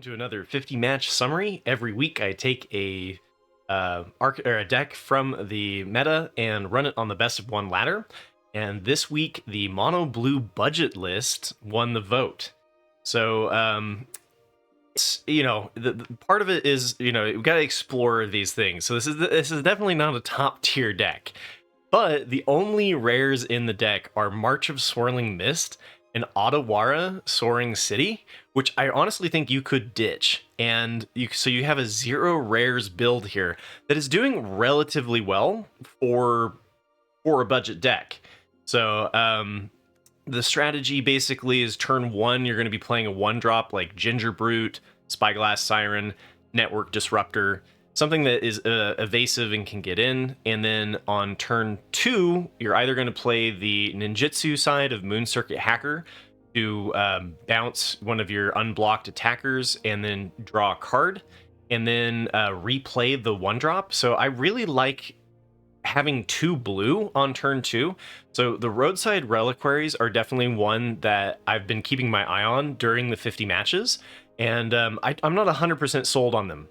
to another 50 match summary. Every week I take a deck from the meta and run it on the best of one ladder. And this week the mono blue budget list won the vote. So the part of it is, we've got to explore these things. So this is definitely not a top tier deck. But the only rares in the deck are March of Swirling Mist and Otawara Soaring City, which I honestly think you could ditch. And so you have a 0 rares build here that is doing relatively well for a budget deck. So the strategy basically is turn 1, you're going to be playing a 1-drop like Ginger Brute, Spyglass Siren, Network Disruptor, something that is evasive and can get in. And then on turn 2, you're either going to play the ninjutsu side of Moon Circuit Hacker to bounce one of your unblocked attackers and then draw a card, and then replay the 1-drop. So I really like having 2 blue on turn 2. So the Roadside Reliquaries are definitely one that I've been keeping my eye on during the 50 matches, and I'm not 100% sold on them.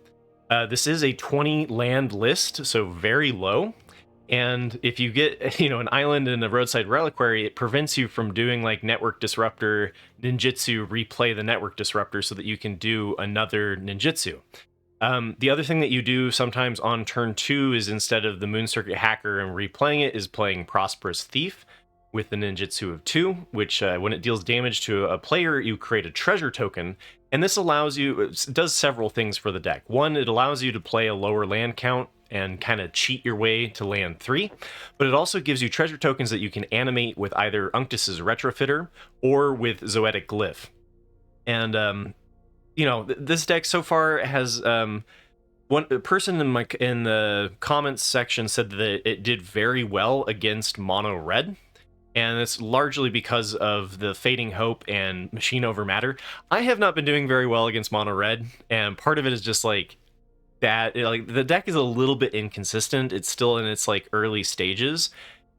This is a 20 land list, so very low. And if you get, an island and a Roadside Reliquary, it prevents you from doing like Network Disruptor, Ninjutsu, replay the Network Disruptor so that you can do another Ninjutsu. The other thing that you do sometimes on turn 2 is, instead of the Moon Circuit Hacker and replaying it, is playing Prosperous Thief with the Ninjutsu of 2, which when it deals damage to a player, you create a treasure token. And this allows you, it does several things for the deck. One, it allows you to play a lower land count and kind of cheat your way to land 3, but it also gives you treasure tokens that you can animate with either Unctus's Retrofitter or with Zoetic Glyph. And this deck so far has one person in the comments section said that it did very well against mono red. And it's largely because of the Fading Hope and Machine Over Matter. I have not been doing very well against mono red, and part of it is just like that. Like, the deck is a little bit inconsistent. It's still in its like early stages,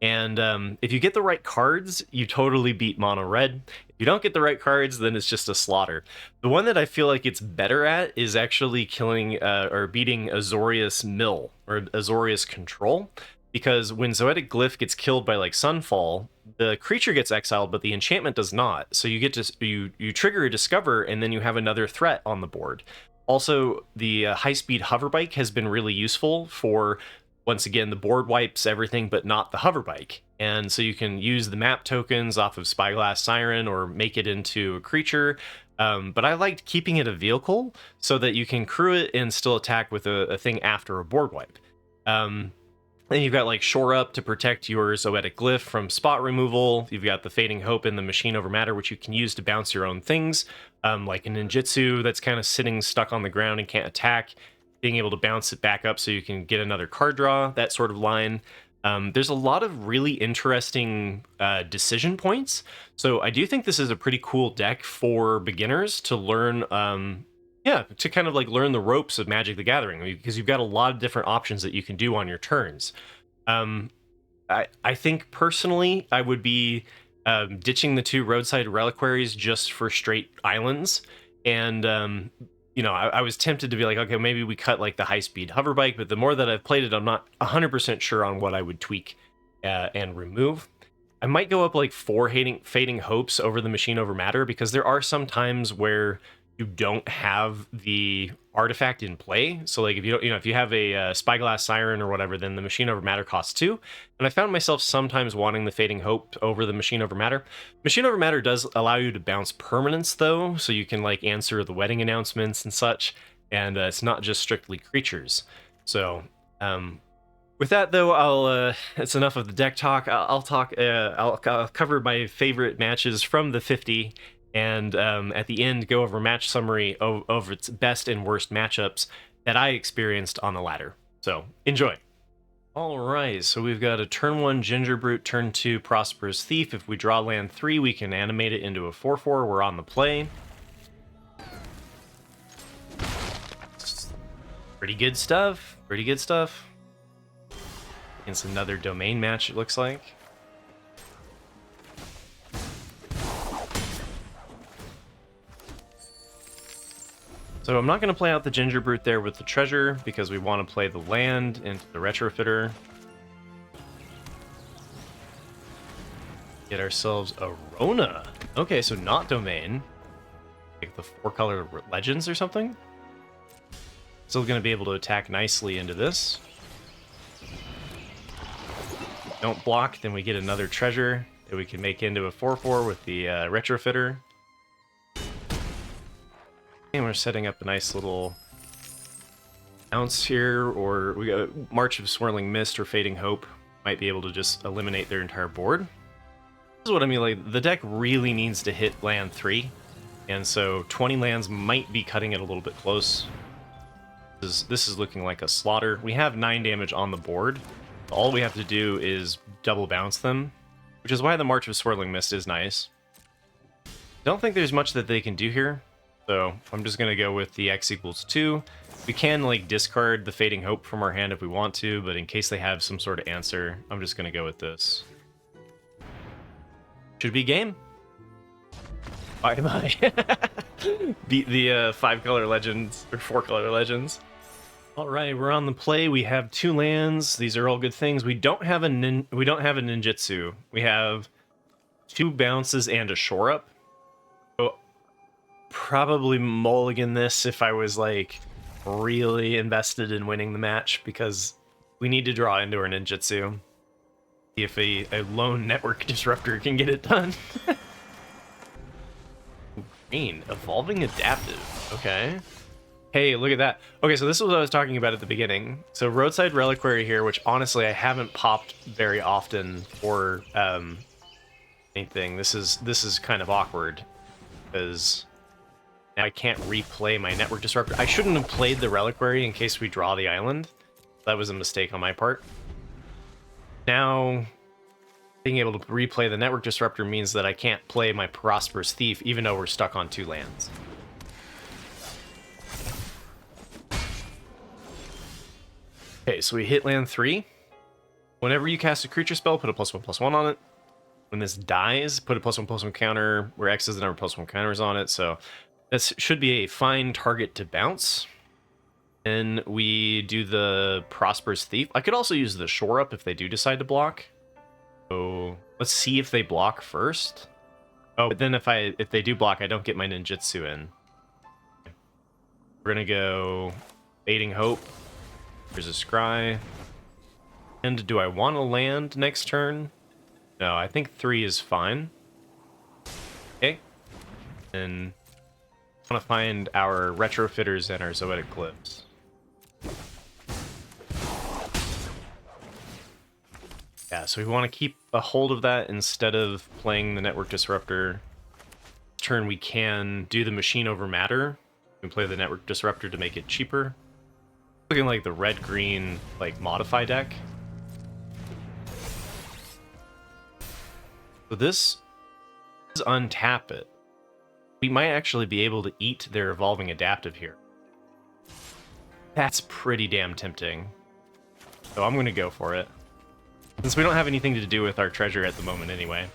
and if you get the right cards, you totally beat mono red. If you don't get the right cards, then it's just a slaughter. The one that I feel like it's better at is actually killing or beating Azorius Mill or Azorius Control. Because when Zoetic Glyph gets killed by like Sunfall, the creature gets exiled, but the enchantment does not. So you get to you trigger a Discover, and then you have another threat on the board. Also, the high-speed hover bike has been really useful for, once again, the board wipes everything, but not the hover bike. And so you can use the map tokens off of Spyglass Siren or make it into a creature. But I liked keeping it a vehicle so that you can crew it and still attack with a thing after a board wipe. Then you've got like Shore Up to protect your Zoetic Glyph from spot removal. You've got the Fading Hope and the Machine Over Matter, which you can use to bounce your own things, like a Ninjutsu that's kind of sitting stuck on the ground and can't attack, being able to bounce it back up so you can get another card draw, that sort of line. There's a lot of really interesting decision points. So I do think this is a pretty cool deck for beginners to learn, to kind of like learn the ropes of Magic the Gathering, because you've got a lot of different options that you can do on your turns. I think personally I would be ditching the 2 Roadside Reliquaries just for straight islands. And I was tempted to be like, okay, maybe we cut like the high-speed hover bike, but the more that I've played it, I'm not 100% sure on what I would tweak and remove. I might go up like 4 Fading Hopes over the Machine Over Matter, because there are some times where you don't have the artifact in play. So like if you have a Spyglass Siren or whatever, then the Machine Over Matter costs 2. And I found myself sometimes wanting the Fading Hope over the Machine Over Matter. Machine Over Matter does allow you to bounce permanents though, so you can like answer the wedding announcements and such, and it's not just strictly creatures. So with that though, it's enough of the deck talk. I'll cover my favorite matches from the 50, and at the end go over match summary over its best and worst matchups that I experienced on the ladder. So enjoy. All right, so we've got a turn 1 Ginger Brute, turn 2 Prosperous Thief. If we draw land 3, we can animate it into a 4/4. We're on the play. Pretty good stuff. Pretty good stuff. It's another domain match, it looks like. So I'm not going to play out the Ginger Brute there with the treasure because we want to play the land into the Retrofitter. Get ourselves a Rona. Okay, so not domain. Like the 4-color legends or something. Still going to be able to attack nicely into this. Don't block, then we get another treasure that we can make into a 4/4 with the Retrofitter. And we're setting up a nice little bounce here, or we got March of Swirling Mist or Fading Hope. Might be able to just eliminate their entire board. This is what I mean, like, the deck really needs to hit land 3, and so 20 lands might be cutting it a little bit close. This is looking like a slaughter. We have 9 damage on the board. All we have to do is double bounce them, which is why the March of Swirling Mist is nice. Don't think there's much that they can do here, so I'm just going to go with the X equals 2. We can, like, discard the Fading Hope from our hand if we want to, but in case they have some sort of answer, I'm just going to go with this. Should be game. Bye-bye. Beat the 5-color legends, or 4-color legends. Alright, we're on the play. We have 2 lands. These are all good things. We don't have a ninjutsu. We have 2 bounces and a shore up. So probably mulligan this if I was like really invested in winning the match, because we need to draw into our ninjutsu. See if a lone network disruptor can get it done. Green, evolving adaptive. Okay. Hey, look at that. Okay, so this is what I was talking about at the beginning. So Roadside Reliquary here, which honestly I haven't popped very often for anything. This is kind of awkward because now I can't replay my Network Disruptor. I shouldn't have played the Reliquary in case we draw the island. That was a mistake on my part. Now, being able to replay the Network Disruptor means that I can't play my Prosperous Thief, even though we're stuck on 2 lands. Okay, so we hit land 3. Whenever you cast a creature spell, put a +1/+1 on it. When this dies, put a +1/+1 counter, where X is the number of +1 counters on it. So this should be a fine target to bounce. Then we do the Prosperous Thief. I could also use the Shore Up if they do decide to block. So let's see if they block first. Oh, but then if they do block, I don't get my ninjutsu in. We're gonna go Fading Hope. There's a Scry. And do I want to land next turn? No, I think 3 is fine. Okay. And I want to find our Retrofitters and our Zoetic Glyphs. Yeah, so we want to keep a hold of that instead of playing the Network Disruptor. This turn we can do the Machine over Matter. We can play the Network Disruptor to make it cheaper. Looking like the red-green, like, Modify deck. So this is untap it. We might actually be able to eat their Evolving Adaptive here. That's pretty damn tempting. So I'm going to go for it. Since we don't have anything to do with our treasure at the moment anyway.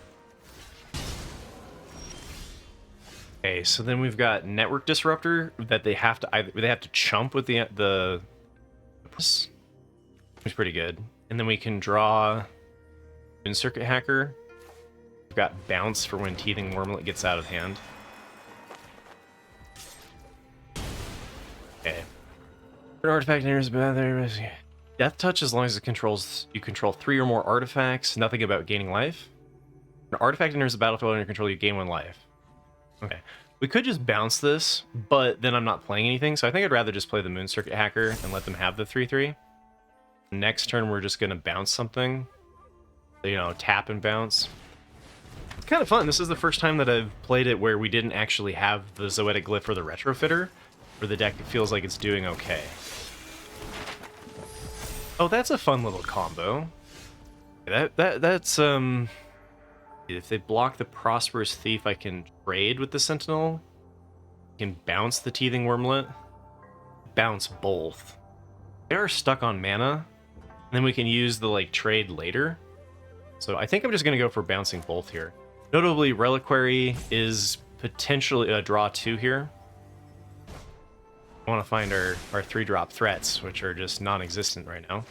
Okay, so then we've got Network Disruptor that they have to chump with the it's pretty good. And then we can draw Circuit Hacker. We've got Bounce for when Teething Wormlet gets out of hand. Okay. An artifact enters Death Touch as long as you control 3 or more artifacts. Nothing about gaining life. An artifact enters the battlefield under your control, you gain 1 life. Okay. We could just bounce this, but then I'm not playing anything, so I think I'd rather just play the Moon Circuit Hacker and let them have the 3/3. Next turn, we're just going to bounce something. You know, tap and bounce. It's kind of fun. This is the first time that I've played it where we didn't actually have the Zoetic Glyph or the Retrofitter, where the deck feels like it's doing okay. Oh, that's a fun little combo. That's if they block the Prosperous Thief, I can trade with the Sentinel. I can bounce the Teething Wormlet. Bounce both. They are stuck on mana. And then we can use the, like, trade later. So I think I'm just going to go for bouncing both here. Notably, Reliquary is potentially a draw 2 here. I want to find our 3-drop threats, which are just non-existent right now.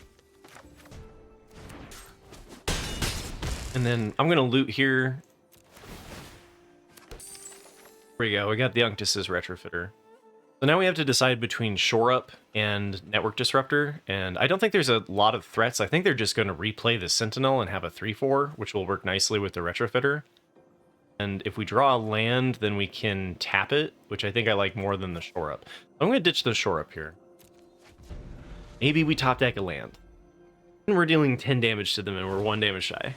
And then I'm going to loot here. There we go. We got the Unctus's Retrofitter. So now we have to decide between Shore Up and Network Disruptor. And I don't think there's a lot of threats. I think they're just going to replay the Sentinel and have a 3/4, which will work nicely with the Retrofitter. And if we draw a land, then we can tap it, which I think I like more than the Shore Up. I'm going to ditch the Shore Up here. Maybe we top deck a land. And we're dealing 10 damage to them and we're 1 damage shy.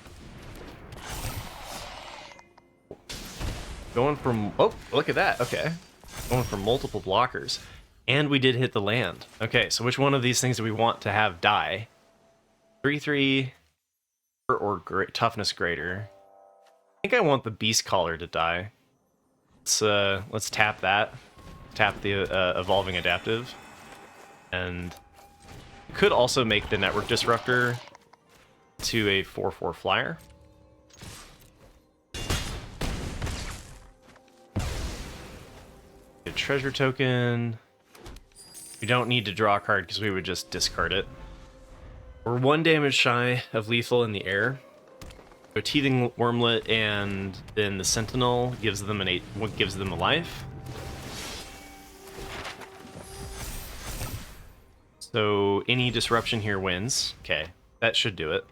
Going from... Oh, look at that. Okay. Going for multiple blockers. And we did hit the land. Okay, so which one of these things do we want to have die? 3/3 or toughness greater. I think I want the Beast Caller to die. Let's tap that. Tap the Evolving Adaptive. And could also make the Network Disruptor to a 4/4 flyer. A treasure token. We don't need to draw a card because we would just discard it. We're 1 damage shy of lethal in the air. So Teething Wormlet and then the Sentinel gives them gives them a life. So any disruption here wins. Okay, that should do it.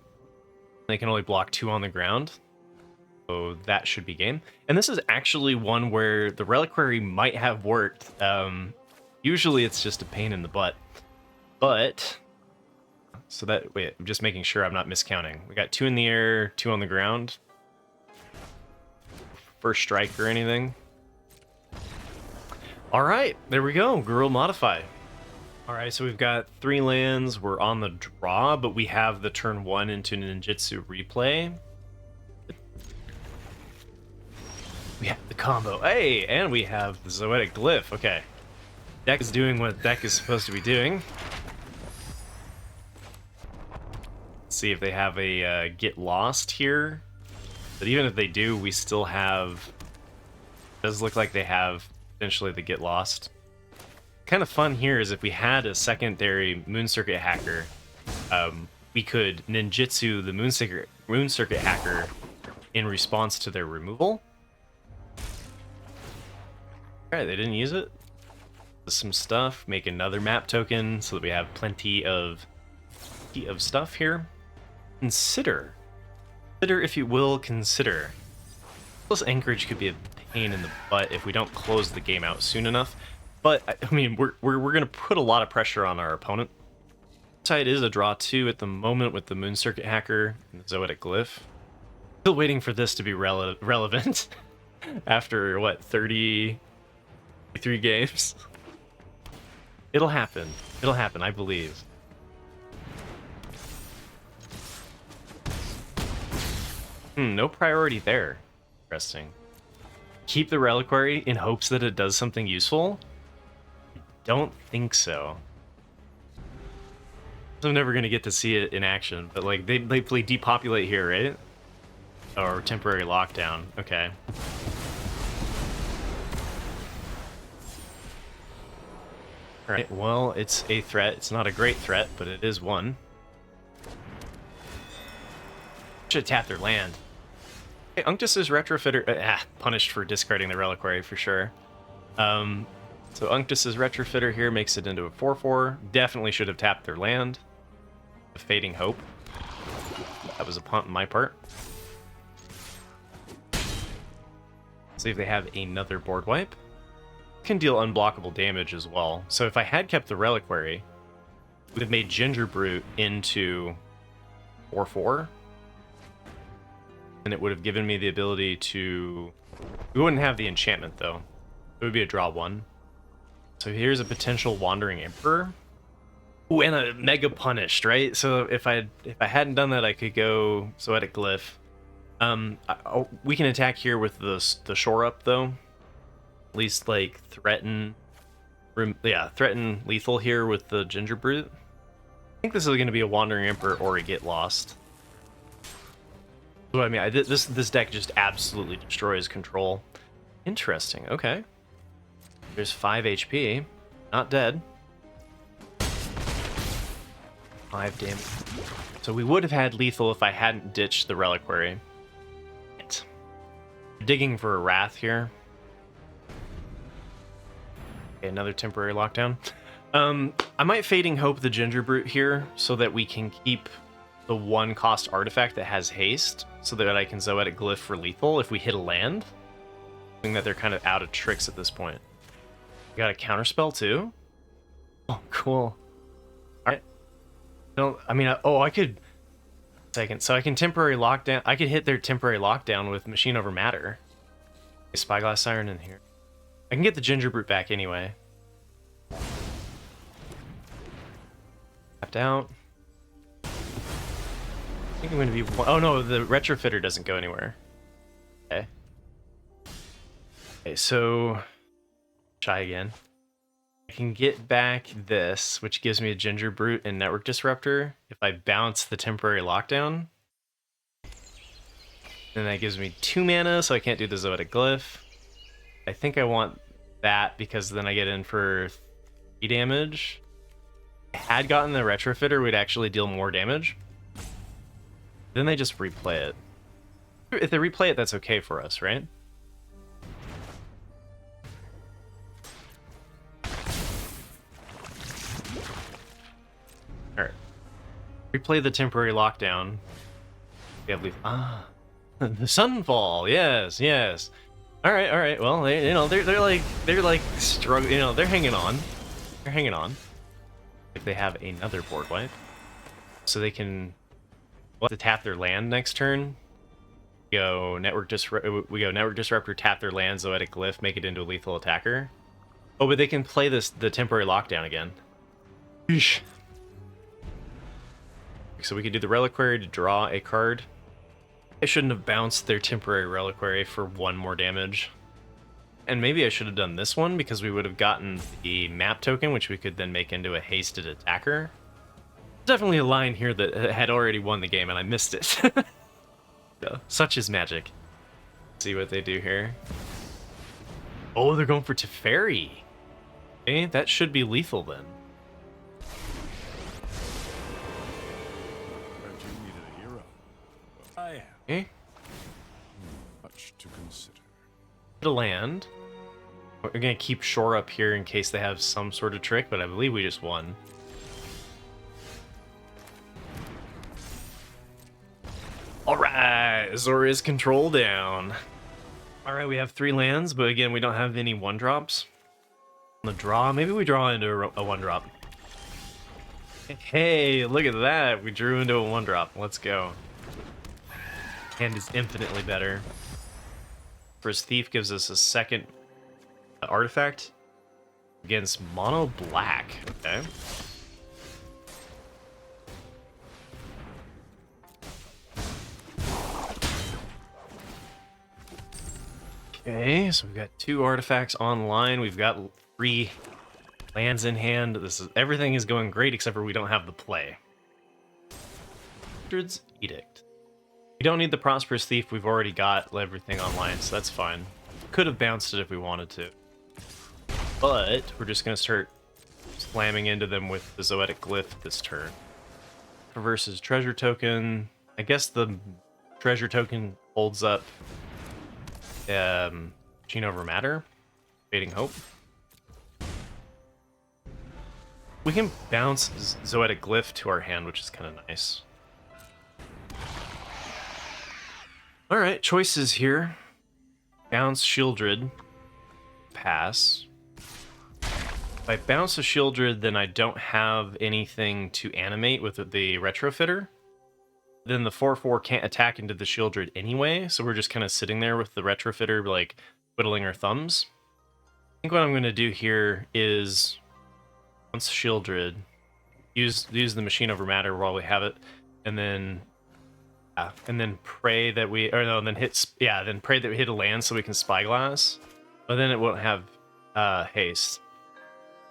They can only block 2 on the ground. So that should be game. And this is actually one where the Reliquary might have worked. Usually it's just a pain in the butt. But, so that, wait, I'm just making sure I'm not miscounting. We got 2 in the air, 2 on the ground. First strike or anything. All right, there we go, Gruul Modify. All right, so we've got 3 lands. We're on the draw, but we have the turn 1 into Ninjutsu replay. We have the combo. Hey, and we have the Zoetic Glyph. Okay. Deck is doing what deck is supposed to be doing. Let's see if they have a Get Lost here. But even if they do, we still have... It does look like they have potentially the Get Lost. Kind of fun here is if we had a secondary Moon Circuit Hacker, we could ninjutsu the Moon Circuit Hacker in response to their removal. Alright, they didn't use it. Some stuff, make another map token so that we have plenty of stuff here. Consider, if you will, consider. Plus Anchorage could be a pain in the butt if we don't close the game out soon enough. But I mean, we're gonna put a lot of pressure on our opponent. Side is a draw 2 at the moment with the Moon Circuit Hacker and the Zoetic Glyph. Still waiting for this to be relevant after what, 33 games. It'll happen, I believe. No priority there. Interesting. Keep the Reliquary in hopes that it does something useful? Don't think so. I'm never gonna get to see it in action, but like they play Depopulate here, right? Or Temporary Lockdown. Okay. Alright, well, it's a threat. It's not a great threat, but it is one. Should tap their land. Okay, Unctus's Retrofitter... punished for discarding the Reliquary for sure. So Unctus's Retrofitter here makes it into a 4/4. Definitely should have tapped their land. A Fading Hope. That was a punt on my part. See if they have another board wipe. Can deal unblockable damage as well. So if I had kept the Reliquary, we would have made Ginger Brute into 4/4. And it would have given me the ability to... We wouldn't have the enchantment though. It would be a draw 1. So here's a potential Wandering Emperor. Ooh, and a Mega Punished, right? So if I hadn't done that, I could go Zoetic Glyph. We can attack here with the Shore Up though. At least like threaten lethal here with the Ginger Brute. I think this is going to be a Wandering Emperor or a Get Lost. So I mean, this deck just absolutely destroys control. Interesting. Okay. There's 5 HP. Not dead. 5 damage. So we would have had lethal if I hadn't ditched the reliquary. Digging for a wrath here. Okay, another temporary lockdown. I might Fading Hope the Ginger Brute here so that we can keep the 1 cost artifact that has haste so that I can Zoetic Glyph for lethal if we hit a land. I think that they're kind of out of tricks at this point. We got a counterspell too. Oh, cool. All right. No, I mean, I could. Second, so I can temporary lockdown. I could hit their temporary lockdown with Machine Over Matter. Spyglass Siren in here. I can get the Ginger Brute back anyway. Tapped out. I think I'm going to be... Oh no, the Retrofitter doesn't go anywhere. Okay. Okay, so... Try again. I can get back this, which gives me a Ginger Brute and Network Disruptor if I bounce the temporary lockdown. Then that gives me 2 mana, so I can't do the Zoetic Glyph. I think I want that because then I get in for 3 damage. If I had gotten the Retrofitter, we'd actually deal more damage. Then they just replay it. If they replay it, that's okay for us, right? Alright. Replay the temporary lockdown. We have the Sunfall, yes, yes. Alright, well, they're like struggling, they're hanging on. They're hanging on. If they have another board wipe. So they can to tap their land next turn. We go Network Disruptor, tap their land, Zoetic Glyph, make it into a lethal attacker. Oh, but they can play the temporary lockdown again. Eesh. So we could do the Reliquary to draw a card. I shouldn't have bounced their temporary Reliquary for 1 more damage. And maybe I should have done this one because we would have gotten the map token, which we could then make into a hasted attacker. Definitely a line here that had already won the game and I missed it. So, such is magic. Let's see what they do here. Oh, they're going for Teferi. Okay, that should be lethal then. Okay. Much to consider. Hit a land. We're gonna keep shore up here in case they have some sort of trick, but I believe we just won. Alright, Azorius Control down. Alright, we have 3 lands, but again, we don't have any 1-drops. On the draw, maybe we draw into a 1-drop. Hey, look at that! We drew into a 1-drop. Let's go. Hand is infinitely better. First Thief gives us a 2nd artifact against mono black. Okay. Okay, so we've got 2 artifacts online. We've got 3 lands in hand. Everything is going great except for we don't have the play. Wizard's Edict. We don't need the Prosperous Thief, we've already got everything online, so that's fine. Could have bounced it if we wanted to. But we're just going to start slamming into them with the Zoetic Glyph this turn. Versus Treasure Token. I guess the Treasure Token holds up Machine Over Matter. Fading Hope. We can bounce Zoetic Glyph to our hand, which is kind of nice. Alright, choices here. Bounce Shieldred. Pass. If I bounce a Shieldred, then I don't have anything to animate with the Retrofitter. Then the 4/4 can't attack into the Shieldred anyway, so we're just kind of sitting there with the Retrofitter, like, twiddling our thumbs. I think what I'm going to do here is bounce Shieldred, use the Machine Over Matter while we have it, and then pray that we, or no, then pray that we hit a land so we can Spyglass, but then it won't have haste.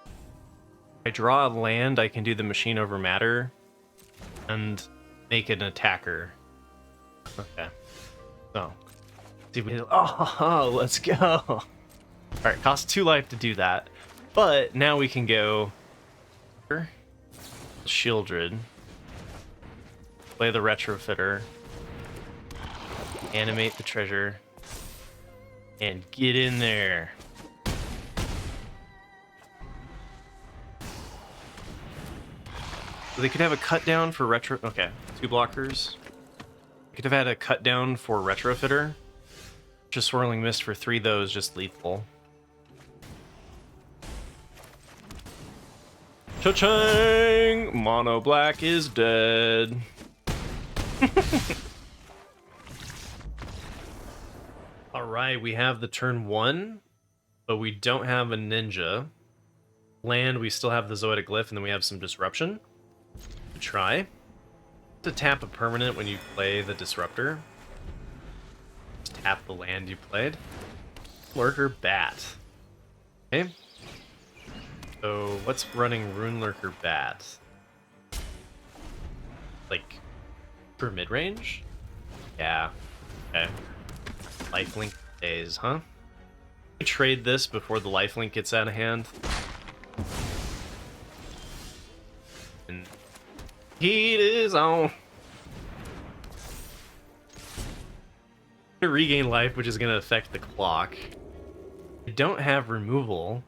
If I draw a land, I can do the Machine Over Matter and make an attacker. Okay. So, see if we hit, oh, let's go. All right, costs 2 life to do that. But now we can go Shieldred, play the Retrofitter, animate the treasure, and get in there. So they could have a cut down for retro. Okay, 2 blockers. They could have had a cut down for Retrofitter. Just Swirling Mist for 3, those just lethal. Cha-ching! Mono black is dead. Alright, we have the turn 1, but we don't have a ninja. Land, we still have the Zoetic Glyph, and then we have some disruption. To try. To tap a permanent when you play the disruptor. Just tap the land you played. Lurker Bat. Okay. So what's running Rune Lurker Bat? Like for mid-range? Yeah. Okay. Lifelink days, huh? We trade this before the lifelink gets out of hand. And heat is on. Regain life, which is going to affect the clock. We don't have removal.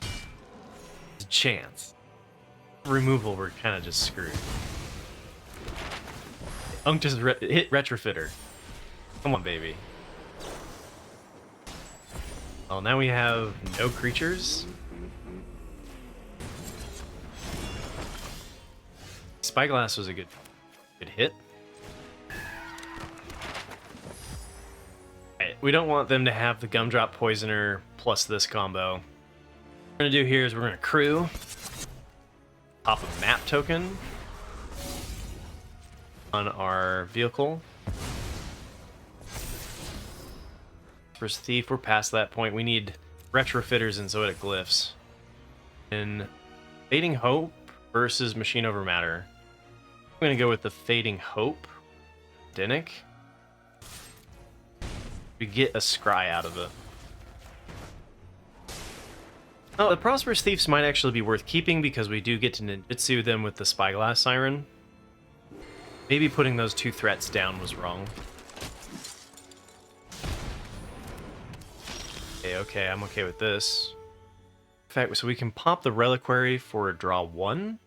There's a chance. Removal, we're kind of just screwed. Unctus hit Retrofitter. Come on, baby. Well, now we have no creatures. Spyglass was a good hit. Right, we don't want them to have the Gumdrop Poisoner plus this combo. What we're gonna do here is we're gonna crew, pop a map token on our vehicle. First Thief, we're past that point. We need Retrofitters and Zoetic Glyphs. And Fading Hope versus Machine Over Matter. I'm gonna go with the Fading Hope. Dinnick. We get a scry out of it. Oh, the Prosperous Thieves might actually be worth keeping because we do get to ninjutsu them with the Spyglass Siren. Maybe putting those 2 threats down was wrong. Okay, I'm okay with this. In fact, so we can pop the Reliquary for a draw 1.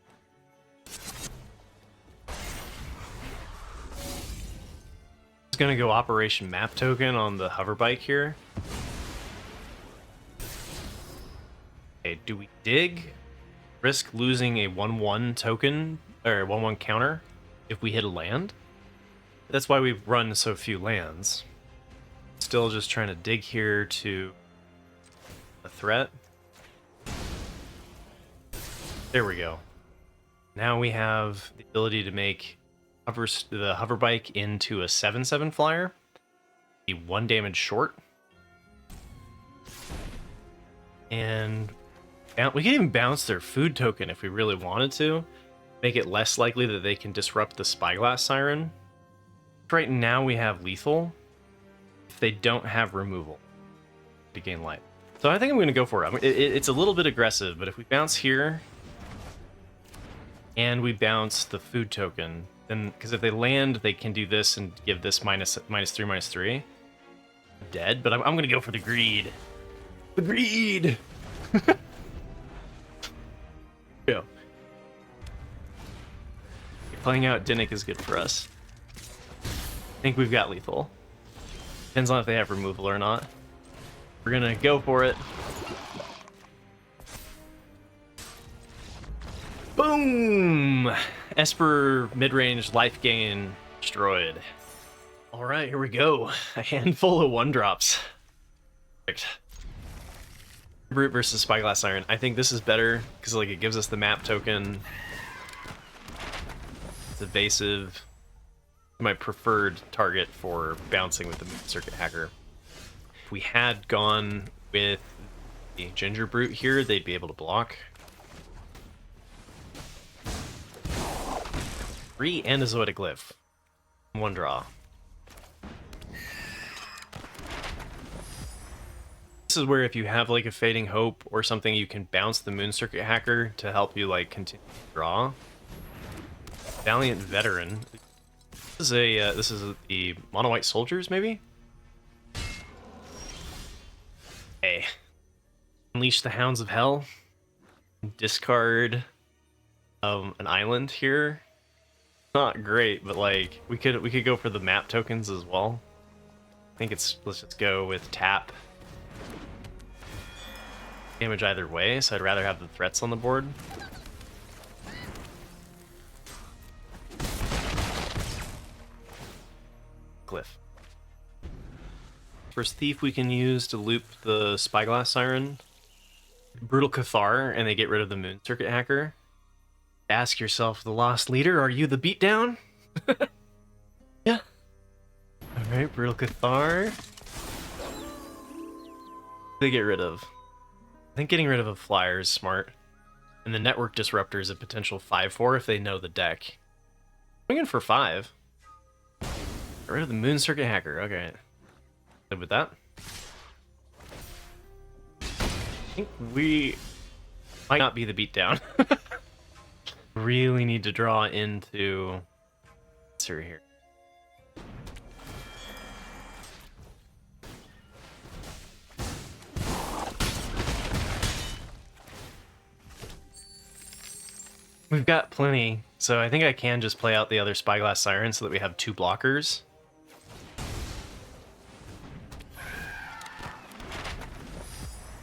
Just gonna go Operation Map Token on the hover bike here. Okay, do we dig? Risk losing a 1/1 token, or 1/1 counter, if we hit a land? That's why we've run so few lands. Still just trying to dig here to a threat. There we go. Now we have the ability to make the hover bike into a 7/7 flyer. Be 1 damage short. And we can even bounce their food token if we really wanted to. Make it less likely that they can disrupt the Spyglass Siren. Right now we have lethal. If they don't have removal to gain life. So I think I'm going to go for it. It's a little bit aggressive, but if we bounce here and we bounce the food token, then because if they land, they can do this and give this -3/-3. Dead, but I'm going to go for the greed. The greed. Yeah. Playing out Dinnick is good for us. I think we've got lethal. Depends on if they have removal or not. We're gonna go for it. Boom! Esper Midrange life gain destroyed. Alright, here we go. A handful of 1-drops. Perfect. Brute versus Spyglass Siren. I think this is better because like it gives us the map token. It's evasive. My preferred target for bouncing with the Circuit Hacker. If we had gone with the Ginger Brute here, they'd be able to block. 3 and a Zoetic Glyph. 1 draw. This is where if you have like a Fading Hope or something, you can bounce the Moon Circuit Hacker to help you like continue to draw. Valiant Veteran. This is the Mono White Soldiers, maybe? Hey. Unleash the Hounds of Hell. Discard an island here. Not great, but like we could go for the map tokens as well. I think let's just go with tap. Damage either way, so I'd rather have the threats on the board. Glyph. First Thief we can use to loop the Spyglass Siren. Brutal Cathar, and they get rid of the Moon Circuit Hacker. Ask yourself, the Lost Leader, are you the beatdown? Yeah. Alright, Brutal Cathar. They get rid of. I think getting rid of a flyer is smart. And the Network Disruptor is a potential 5/4 if they know the deck. I'm in for 5. Get rid of the Moon Circuit Hacker, okay. Live with that. I think we might not be the beatdown. Really need to draw into answer here. We've got plenty, so I think I can just play out the other Spyglass Siren so that we have 2 blockers.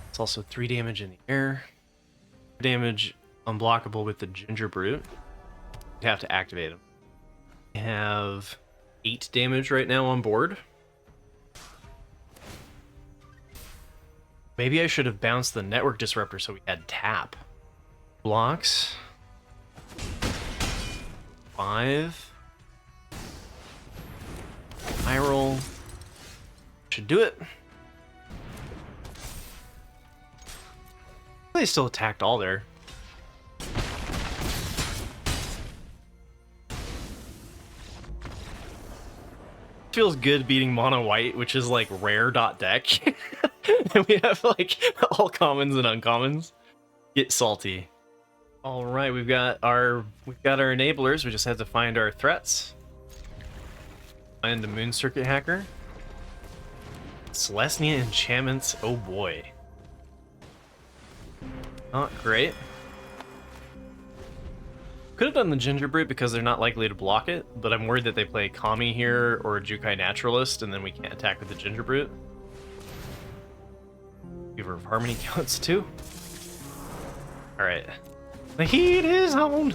It's also 3 damage in the air. Damage unblockable with the Ginger Brute. You have to activate him. We have 8 damage right now on board. Maybe I should have bounced the Network Disruptor so we had tap. Blocks. 5. Eye roll. Should do it. They still attacked all there. Feels good beating mono white, which is like rare dot deck. And we have like all commons and uncommons. Get salty. All right, we've got our enablers. We just have to find our threats. Find the Moon Circuit Hacker. Selesnya Enchantments. Oh boy. Not great. Could have done the Ginger Brute because they're not likely to block it, but I'm worried that they play Kami here or a Jukai Naturalist, and then we can't attack with the Ginger Brute. Weaver of Harmony counts too. Alright. The heat is on!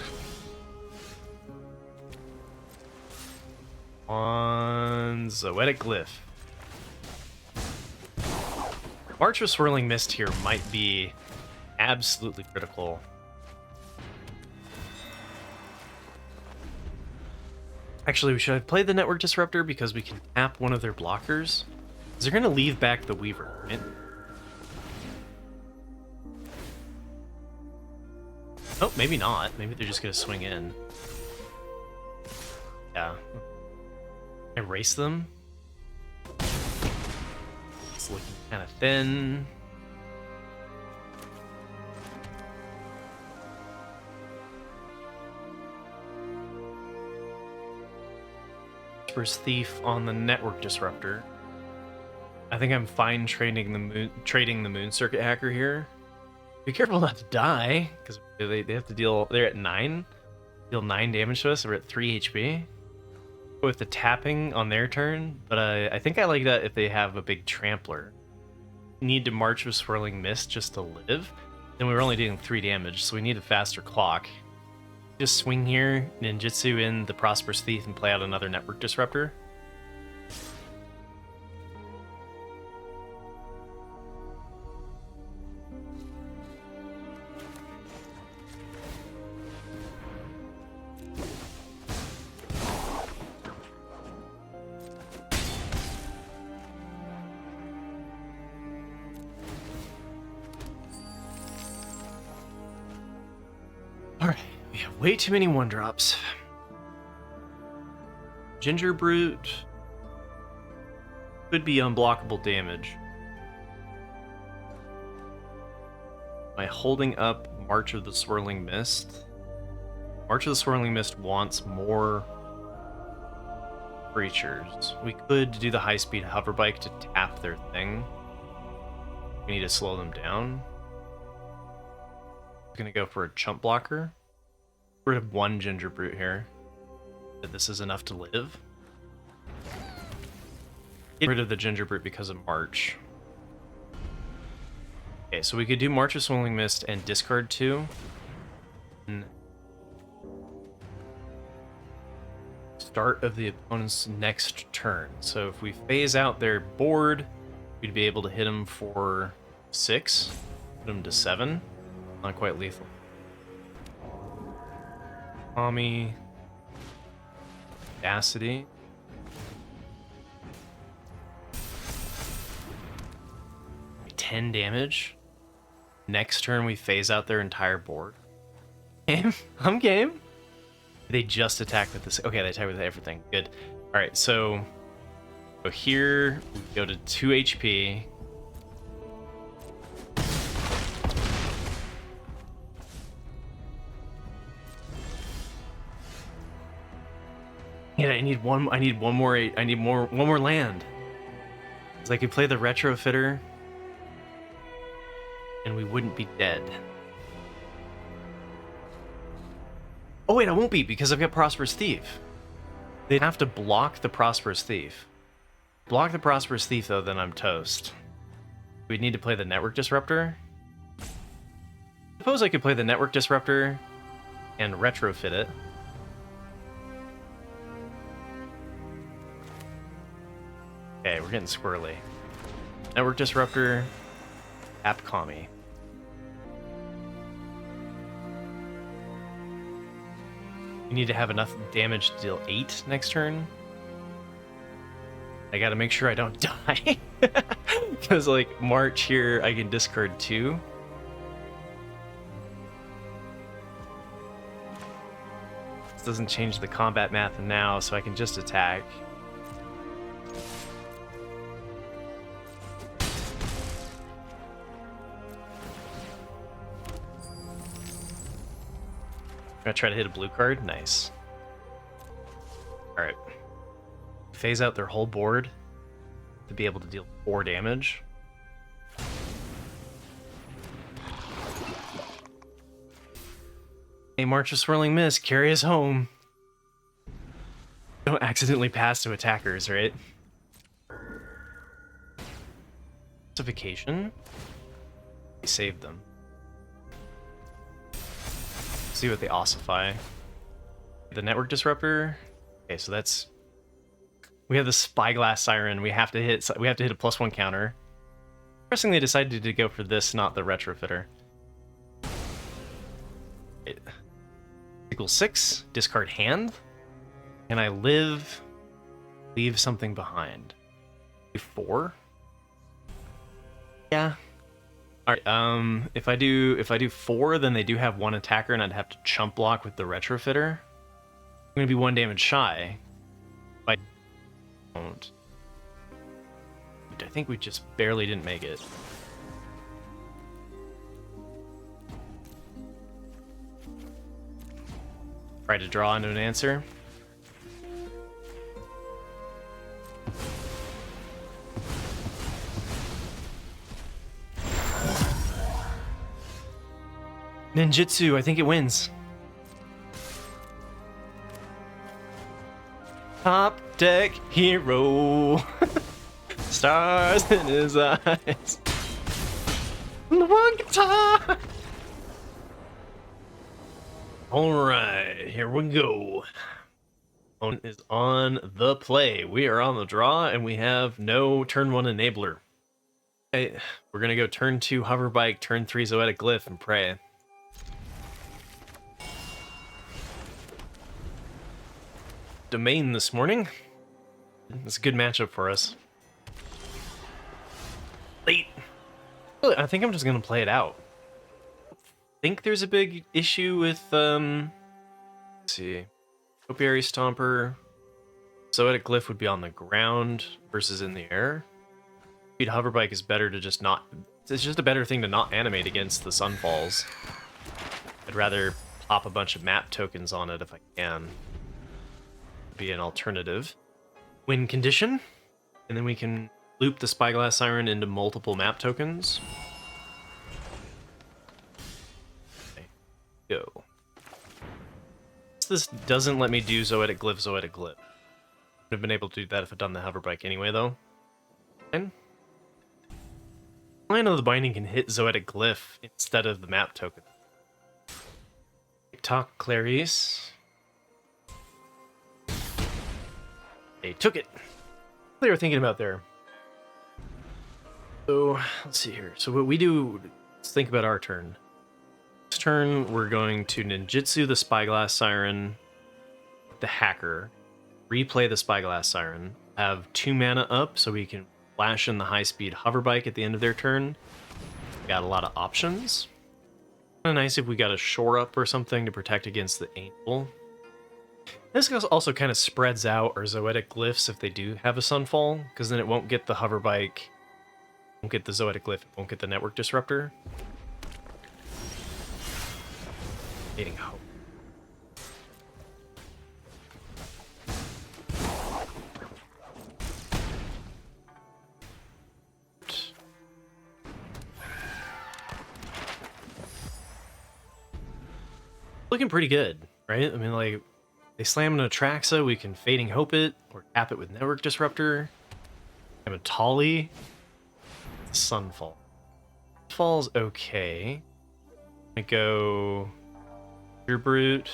On Zoetic Glyph. March of Swirling Mist here might be absolutely critical. Actually, we should have played the Network Disruptor because we can tap one of their blockers. They're going to leave back the Weaver, right? Oh, maybe not. Maybe they're just going to swing in. Yeah. Erase them. It's looking kind of thin. Esper's Thief on the Network Disruptor. I think I'm fine trading the Moon Circuit Hacker here. Be careful not to die, because they have to deal. They're at 9. Deal 9 damage to us. We're at 3 HP. With the tapping on their turn, but I think I like that if they have a big Trampler. Need to March with Swirling Mist just to live. Then we were only dealing 3 damage, so we need a faster clock. Just swing here, ninjutsu in the Prosperous Thief, and play out another Network Disruptor. Alright. We have way too many 1-drops. Ginger Brute could be unblockable damage. Am I holding up March of the Swirling Mist? March of the Swirling Mist wants more creatures. We could do the high-speed hover bike to tap their thing. We need to slow them down. I'm gonna go for a chump blocker. Get rid of one Ginger Brute here. That this is enough to live. Get rid of the Ginger Brute because of March. Okay, so we could do March of Swirling Mist and discard 2. Start of the opponent's next turn. So if we phase out their board, we'd be able to hit them for 6, put them to 7. Not quite lethal. Tommy. Audacity. $10 damage. Next turn we phase out their entire board. Game? I'm game. They just attack with this. Okay, they attack with everything. Good. Alright, so here we go to 2 HP. Yeah, I need one more land. So I could play the Retrofitter and we wouldn't be dead. Oh wait, I won't be because I've got Prosperous Thief. They'd have to block the Prosperous Thief. Block the Prosperous Thief though, then I'm toast. We'd need to play the Network Disruptor. Suppose I could play the Network Disruptor and retrofit it. Okay, we're getting squirrely. Network Disruptor, tap Kami. You need to have enough damage to deal 8 next turn. I gotta make sure I don't die. Because, like, March here, I can discard 2. This doesn't change the combat math now, so I can just attack. Gonna try to hit a blue card? Nice. Alright. Phase out their whole board to be able to deal 4 damage. Hey, March of Swirling Mist, carry us home. Don't accidentally pass to attackers, right? Justification. We saved them. See what they ossify. The Network Disruptor. Okay, so that's. We have the Spyglass Siren. We have to hit a +1 counter. Interestingly, they decided to go for this, not the Retrofitter. It equals 6. Discard hand. Can I leave something behind? 4. Yeah. All right. If I do 4, then they do have 1 attacker, and I'd have to chump block with the Retrofitter. I'm gonna be 1 damage shy. If I don't, I think we just barely didn't make it. Try to draw into an answer. Ninjutsu, I think it wins. Top deck hero. Stars in his eyes. The one guitar. Alright, here we go. Opponent is on the play. We are on the draw, and we have no turn 1 enabler. Okay, we're gonna go turn 2 hover bike, turn 3 Zoetic Glyph, and pray. Domain this morning. It's a good matchup for us. Late. I think I'm just gonna play it out. I think there's a big issue with let's see. Topiary Stomper. Zoetic Glyph would be on the ground versus in the air. Speed hover bike is better to just not It's just a better thing to not animate against the Sunfalls. I'd rather pop a bunch of map tokens on it if I can. Be an alternative. Win condition. And then we can loop the Spyglass Siren into multiple map tokens. Okay, go. This doesn't let me do Zoetic Glyph, Zoetic Glyph. Would have been able to do that if I'd done the hover bike anyway, though. Fine. Line of the Binding can hit Zoetic Glyph instead of the map token. TikTok Clarice. They took it. What they were thinking about there. So, let's see here. So what we do, let's think about our turn. This turn, we're going to ninjutsu the Spyglass Siren, the Hacker, replay the Spyglass Siren, have 2 mana up so we can flash in the high-speed hover bike at the end of their turn. We got a lot of options. Kind of nice if we got a shore up or something to protect against the Angel. This also kind of spreads out our Zoetic Glyphs if they do have a Sunfall, because then it won't get the hover bike, won't get the Zoetic Glyph, it won't get the Network Disruptor. Fading Hope. Looking pretty good, right? I mean, like, they slam an Atraxa, we can Fading Hope it, or tap it with Network Disruptor. I have a Tolly. Sunfall. Sunfall's okay. I go Pure Brute,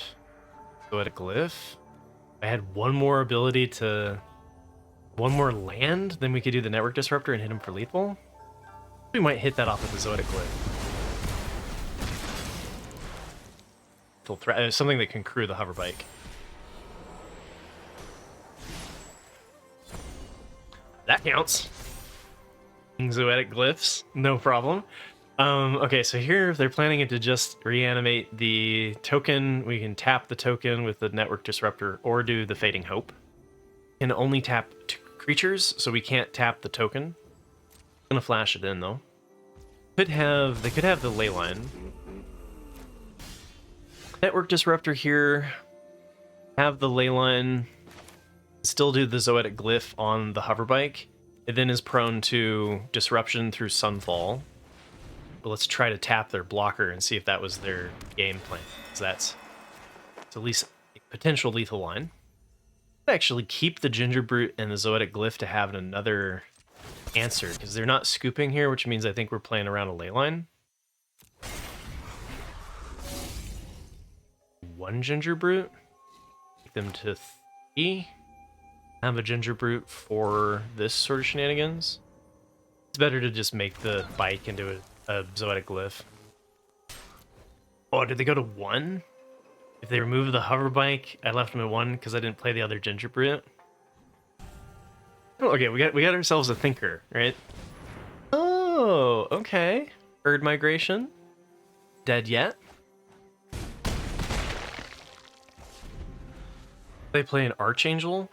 Zoetic Glyph. I had one more ability to... one more land, then we could do the Network Disruptor and hit him for lethal. We might hit that off with the Zoetic Glyph. Something that can crew the hover bike. That counts. Zoetic Glyphs, no problem. Okay, so here they're planning it to just reanimate the token. We can tap the token with the Network Disruptor or do the Fading Hope. Can only tap 2 creatures, so we can't tap the token. I'm gonna flash it in though. They could have the Leyline. Network Disruptor here. Have the Leyline. Still do the Zoetic Glyph on the hover bike. It then is prone to disruption through Sunfall. But let's try to tap their blocker and see if that was their game plan. So it's at least a potential lethal line. I'd actually keep the Ginger Brute and the Zoetic Glyph to have another answer, because they're not scooping here, which means I think we're playing around a Leyline. 1 Ginger Brute. Take them to 3. Have a Ginger Brute for this sort of shenanigans. It's better to just make the bike into a Zoetic Glyph. Oh, did they go to 1? If they remove the hover bike, I left them at 1 because I didn't play the other Ginger Brute. Oh, okay, we got ourselves a thinker, right? Oh, okay. Bird Migration. Dead yet? They play an Archangel.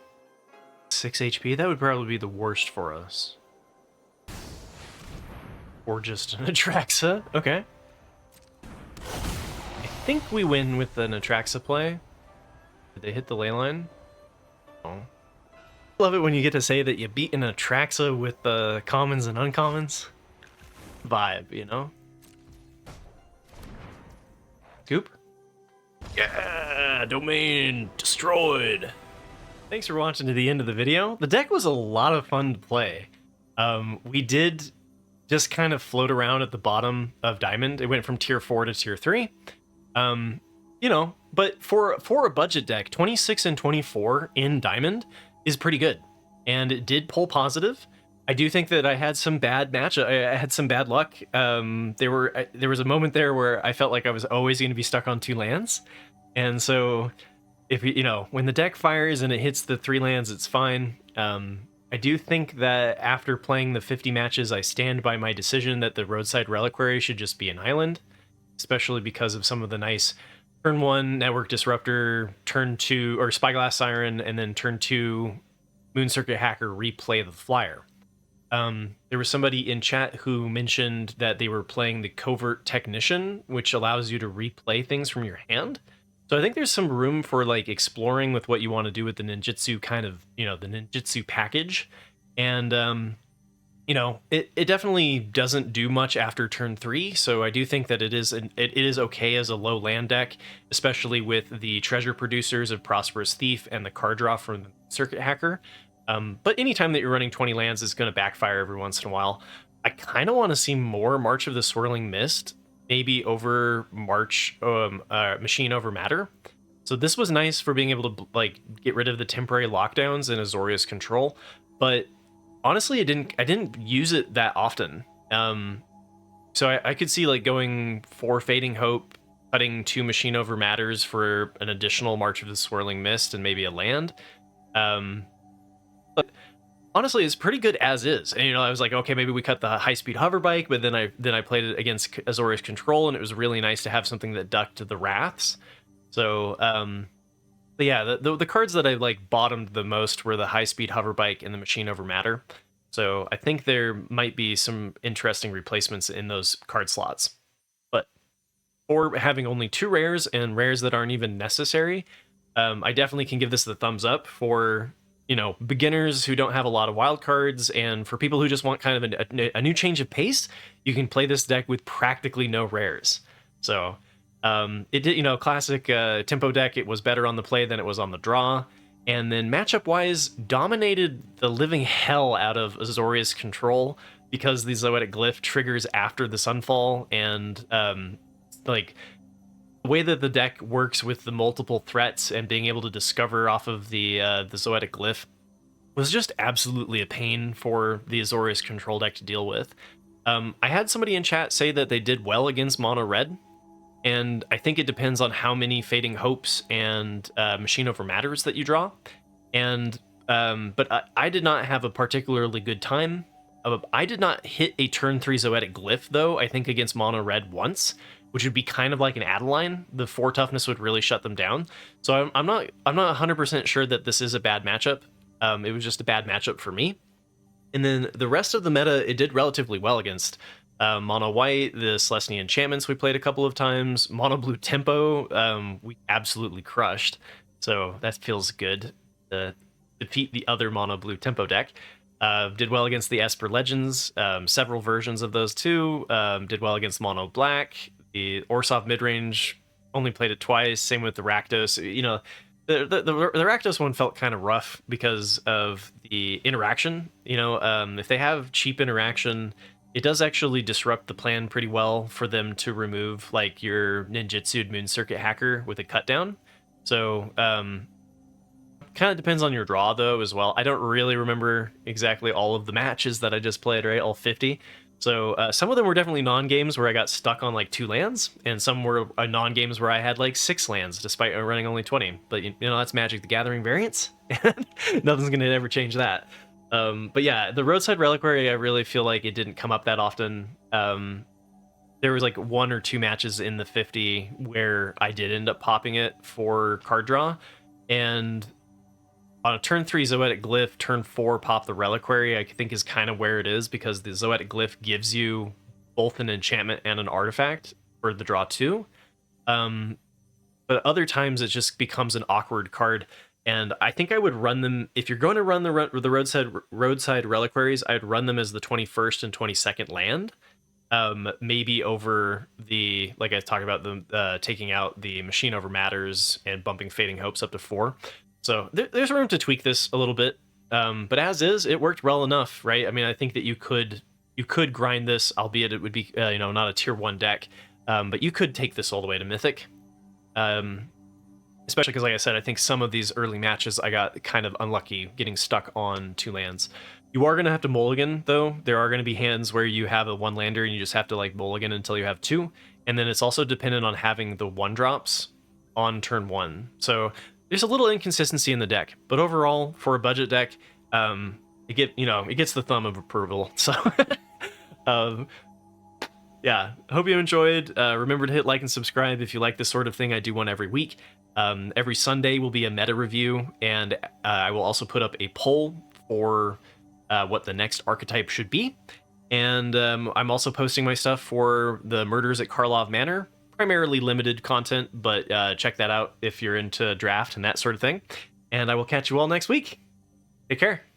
6 HP, that would probably be the worst for us. Or just an Atraxa, okay. I think we win with an Atraxa play. Did they hit the Leyline? Oh. Love it when you get to say that you beat an Atraxa with the commons and uncommons. Vibe, you know? Scoop? Yeah, domain destroyed. Thanks for watching to the end of the video. The deck was a lot of fun to play. We did just kind of float around at the bottom of Diamond. It went from tier 4 to tier 3. You know, but for a budget deck, 26 and 24 in Diamond is pretty good. And it did pull positive. I do think that I had some bad I had some bad luck. There was a moment there where I felt like I was always going to be stuck on 2 lands. And so if you know, when the deck fires and it hits the 3 lands, it's fine. I do think that after playing the 50 matches, I stand by my decision that the Roadside Reliquary should just be an island, especially because of some of the nice turn 1 Network Disruptor, turn 2, or Spyglass Siren, and then turn 2 Moon Circuit Hacker replay the flyer. There was somebody in chat who mentioned that they were playing the Covert Technician, which allows you to replay things from your hand. So I think there's some room for like exploring with what you want to do with the ninjutsu kind of, the ninjutsu package. And it definitely doesn't do much after turn 3, so I do think that it is okay as a low land deck, especially with the treasure producers of Prosperous Thief and the card draw from Circuit Hacker. But anytime that you're running 20 lands is going to backfire every once in a while. I kind of want to see more March of the Swirling Mist, maybe over Machine over Matter. So this was nice for being able to like get rid of the temporary lockdowns and Azorius Control, but honestly, I didn't use it that often. So I could see like going 4 Fading Hope, cutting 2 Machine over Matters for an additional March of the Swirling Mist and maybe a land. But honestly, it's pretty good as is. And I was like, okay, maybe we cut the high speed hover bike, but then I played it against Azorius Control, and it was really nice to have something that ducked the Wraths. So but yeah, the cards that I like bottomed the most were the high speed hover bike and the Machine over Matter. So I think there might be some interesting replacements in those card slots. But for having only 2 rares and rares that aren't even necessary, I definitely can give this the thumbs up for beginners who don't have a lot of wild cards, and for people who just want kind of a new change of pace. You can play this deck with practically no rares. So it did, classic tempo deck. It was better on the play than it was on the draw. And then matchup wise, dominated the living hell out of Azorius Control because the Zoetic Glyph triggers after the Sunfall, and like the way that the deck works with the multiple threats and being able to discover off of the Zoetic Glyph was just absolutely a pain for the Azorius Control deck to deal with. I had somebody in chat say that they did well against mono red, and I think it depends on how many Fading Hopes and Machine over Matters that you draw. And but I did not have a particularly good time. I did not hit a turn 3 Zoetic Glyph though. I think against mono red once, which would be kind of like an Adeline. The 4 toughness would really shut them down. So I'm not 100% sure that this is a bad matchup. It was just a bad matchup for me. And then the rest of the meta, it did relatively well against mono white, the Selesnya Enchantments we played a couple of times. Mono blue tempo, we absolutely crushed. So that feels good to defeat the other mono blue tempo deck. Did well against the Esper Legends, several versions of those too. Did well against mono black. The Orsov Midrange, only played it twice. Same with the Rakdos. The Rakdos one felt kind of rough because of the interaction. If they have cheap interaction, it does actually disrupt the plan pretty well for them to remove like your ninjutsu'd Moon Circuit Hacker with a cut down. So kind of depends on your draw though as well. I don't really remember exactly all of the matches that I just played, right? All 50. So some of them were definitely non-games where I got stuck on like 2 lands, and some were non-games where I had like 6 lands despite running only 20. But that's Magic the Gathering variants. Nothing's gonna ever change that. But yeah, the Roadside Reliquary, I really feel like it didn't come up that often. There was like 1 or 2 matches in the 50 where I did end up popping it for card draw, and on a turn 3 Zoetic Glyph, turn 4 pop the Reliquary, I think is kind of where it is, because the Zoetic Glyph gives you both an enchantment and an artifact for the draw 2. But other times it just becomes an awkward card, and I think I would run them, if you're going to run the roadside Reliquaries, I'd run them as the 21st and 22nd land. Maybe over the, like I talked about, the taking out the Machine over Matters and bumping Fading Hopes up to 4. So there's room to tweak this a little bit, but as is, it worked well enough, right? I mean, I think that you could grind this, albeit it would be not a tier 1 deck, but you could take this all the way to Mythic, especially because, like I said, I think some of these early matches I got kind of unlucky getting stuck on 2 lands. You are going to have to mulligan, though. There are going to be hands where you have a 1-lander and you just have to like mulligan until you have 2, and then it's also dependent on having the 1-drops on turn 1. So there's a little inconsistency in the deck, but overall, for a budget deck, it gets the thumb of approval. So, yeah, hope you enjoyed. Remember to hit like and subscribe if you like this sort of thing. I do one every week. Every Sunday will be a meta review, and I will also put up a poll for what the next archetype should be. And I'm also posting my stuff for the Murders at Karlov Manor, primarily limited content, but check that out if you're into draft and that sort of thing. And I will catch you all next week. Take care.